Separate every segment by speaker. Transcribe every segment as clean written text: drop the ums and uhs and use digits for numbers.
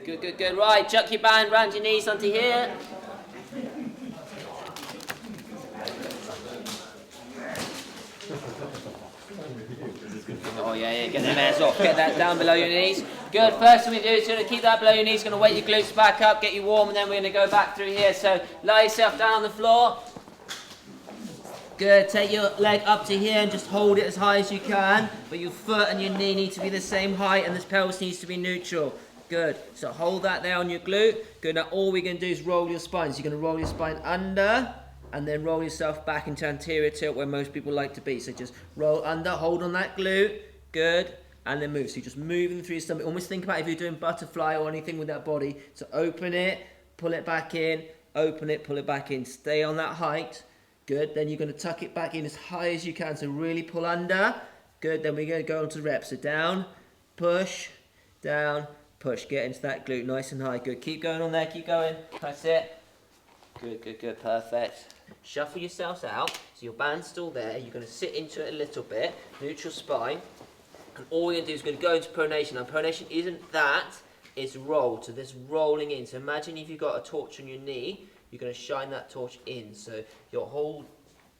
Speaker 1: Good, good, good. Right, chuck your band round your knees onto here. Oh yeah, get them hairs off. Get that down below your knees. Good. First thing we do is going to keep that below your knees. Going to weight your glutes back up, get you warm, and then we're going to go back through here. So lie yourself down on the floor. Good. Take your leg up to here and just hold it as high as you can. But your foot and your knee need to be the same height, and this pelvis needs to be neutral. Good. So hold that there on your glute. Good. Now all we're going to do is roll your spine. So you're going to roll your spine under, and then roll yourself back into anterior tilt where most people like to be. So just roll under, hold on that glute. Good. And then move. So you're just moving through your stomach. Almost think about if you're doing butterfly or anything with that body. So open it, pull it back in, open it, pull it back in. Stay on that height. Good. Then you're going to tuck it back in as high as you can. So really pull under. Good. Then we're going to go on to reps. So down, push, down, push. Get into that glute nice and high. Good. Keep going on there. Keep going. That's it. Good, good, good. Perfect. Shuffle yourselves out. So your band's still there. You're going to sit into it a little bit. Neutral spine. And all we're going to do is going to go into pronation. Now pronation isn't that. It's rolled. So this rolling in. So imagine if you've got a torch on your knee. You're going to shine that torch in. So your whole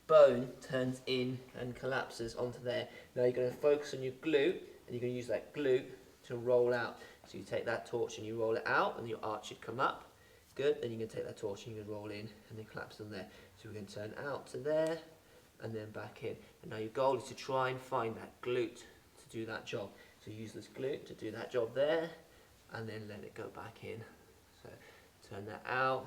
Speaker 1: bone turns in and collapses onto there. Now you're going to focus on your glute. And you're going to use that glute to roll out. So you take that torch and you roll it out. And your arch should come up. Good. Then you're going to take that torch and you're going to roll in and then collapse on there. So we're going to turn out to there and then back in. And now your goal is to try and find that glute to do that job. So use this glute to do that job there and then let it go back in. So turn that out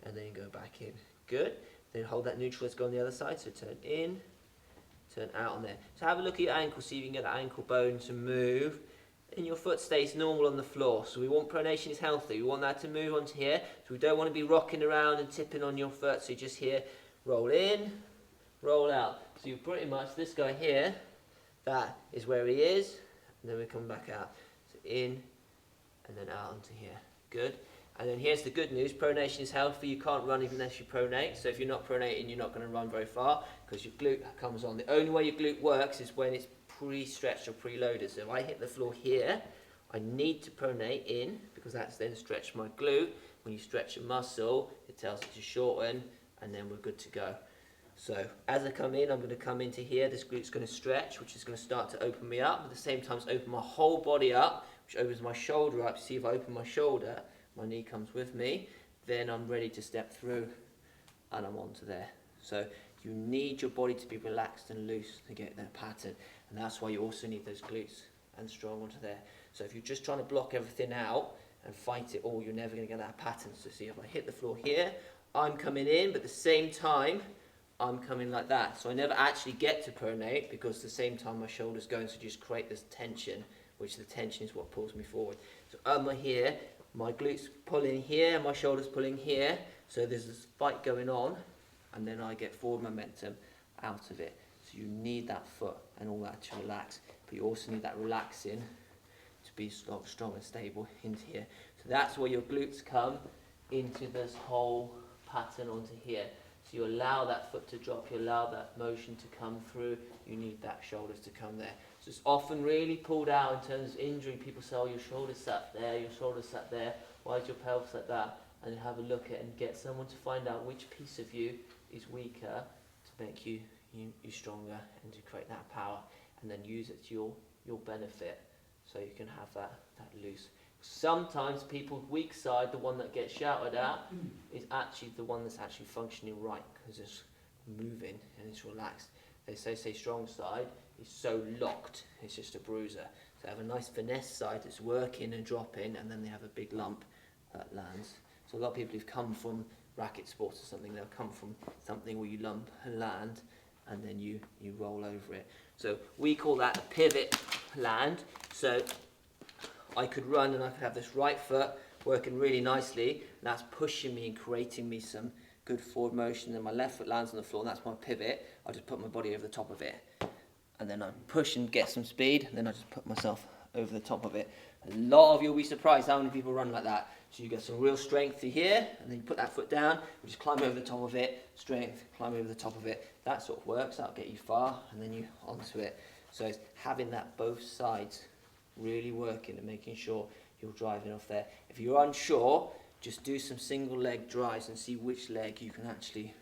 Speaker 1: and then go back in. Good. Then hold that neutral. Let's go on the other side. So turn in, turn out on there. So have a look at your ankle. See if you can get that ankle bone to move. And your foot stays normal on the floor. So we want pronation is healthy. We want that to move onto here. So we don't want to be rocking around and tipping on your foot. So you just here, roll in, roll out. So you pretty much, this guy here, that is where he is. And then we come back out. So in and then out onto here. Good. And then here's the good news. Pronation is healthy. You can't run even unless you pronate. So if you're not pronating, you're not going to run very far because your glute comes on. The only way your glute works is when it's pre-stretched or preloaded. So if I hit the floor here, I need to pronate in because that's then stretched my glute. When you stretch a muscle, it tells it to shorten and then we're good to go. So as I come in, I'm going to come into here. This glute's going to stretch, which is going to start to open me up. At the same time, open my whole body up, which opens my shoulder up. See if I open my shoulder, my knee comes with me. Then I'm ready to step through and I'm onto there. So you need your body to be relaxed and loose to get that pattern. And that's why you also need those glutes and strong onto there. So if you're just trying to block everything out and fight it all, you're never going to get that pattern. So see, if I hit the floor here, I'm coming in, but at the same time, I'm coming like that. So I never actually get to pronate because at the same time my shoulder's going to just create this tension, which the tension is what pulls me forward. So I'm here, my glutes pulling here, my shoulders pulling here. So there's this fight going on, and then I get forward momentum out of it. So you need that foot and all that to relax, but you also need that relaxing to be strong and stable into here. So that's where your glutes come into this whole pattern onto here. So you allow that foot to drop, you allow that motion to come through, you need that shoulders to come there. So it's often really pulled out in terms of injury. People say, oh, your shoulder's sat there, your shoulder's sat there, why is your pelvis like that? And have a look at it and get someone to find out which piece of you is weaker to make you stronger and to create that power, and then use it to your benefit so you can have that loose. Sometimes people's weak side, the one that gets shouted at, is actually the one that's actually functioning right because it's moving and it's relaxed. They say strong side is so locked, it's just a bruiser. So they have a nice finesse side that's working and dropping, and then they have a big lump that lands. So a lot of people who've come from racket sports or something, they'll come from something where you lump and land, and then you roll over it. So we call that a pivot land. So I could run and I could have this right foot working really nicely, and that's pushing me and creating me some good forward motion. Then my left foot lands on the floor, and that's my pivot. I just put my body over the top of it, and then I push and get some speed, and then I just put myself over the top of it. A lot of you'll be surprised how many people run like that. So you get some real strength through here, and then you put that foot down, you just climb over the top of it, strength, climb over the top of it. That sort of works, that'll get you far, and then you onto it. So it's having that both sides really working and making sure you're driving off there. If you're unsure, just do some single leg drives and see which leg you can actually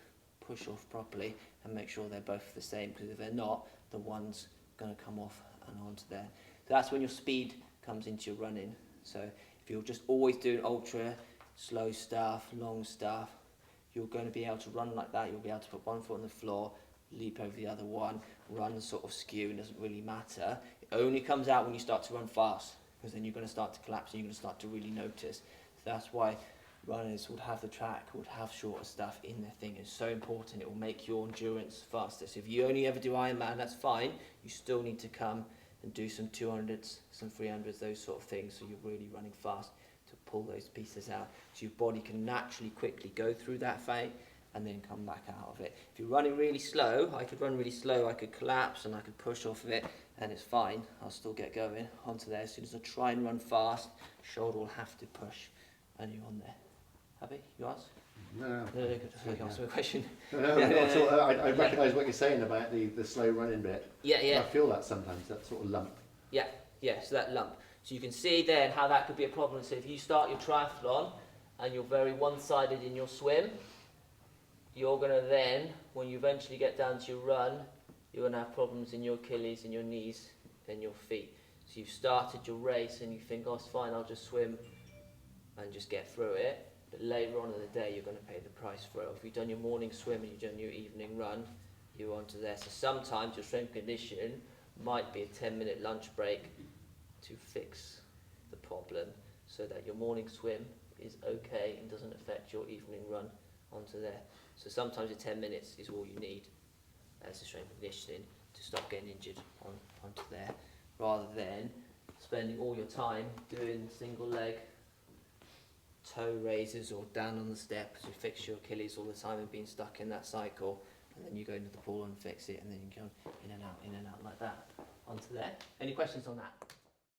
Speaker 1: push off properly and make sure they're both the same, because if they're not, the one's going to come off and onto there. So that's when your speed comes into your running. So if you're just always doing ultra slow stuff, long stuff, you're going to be able to run like that. You'll be able to put one foot on the floor, leap over the other one, run sort of skew, and it doesn't really matter. It only comes out when you start to run fast, because then you're going to start to collapse and you're going to start to really notice. So that's why runners would have the track, would have shorter stuff in their thing. It's so important. It will make your endurance faster. So if you only ever do Ironman, that's fine. You still need to come and do some 200s, some 300s, those sort of things, so you're really running fast to pull those pieces out, so your body can naturally quickly go through that phase and then come back out of it. If you're running really slow, I could run really slow, I could collapse and I could push off of it, and it's fine. I'll still get going onto there. As soon as I try and run fast, shoulder will have to push, and you're on there. Happy? You ask?
Speaker 2: No.
Speaker 1: Good. Ask me a question.
Speaker 2: I recognise what you're saying about the slow running bit.
Speaker 1: Yeah.
Speaker 2: I feel that sometimes, that sort of lump.
Speaker 1: Yeah, so that lump. So you can see then how that could be a problem. So if you start your triathlon and you're very one-sided in your swim, you're going to then, when you eventually get down to your run, you're going to have problems in your Achilles and your knees and your feet. So you've started your race and you think, oh, it's fine, I'll just swim and just get through it. But later on in the day, you're going to pay the price for it. If you've done your morning swim and you've done your evening run, you're onto there. So sometimes your strength conditioning might be a 10-minute lunch break to fix the problem, so that your morning swim is okay and doesn't affect your evening run onto there. So sometimes 10 minutes is all you need as a strength conditioning to stop getting injured onto there, rather than spending all your time doing single leg toe raises or down on the steps to fix your Achilles all the time and being stuck in that cycle, and then you go into the pool and fix it, and then you go in and out like that onto there. Any questions on that?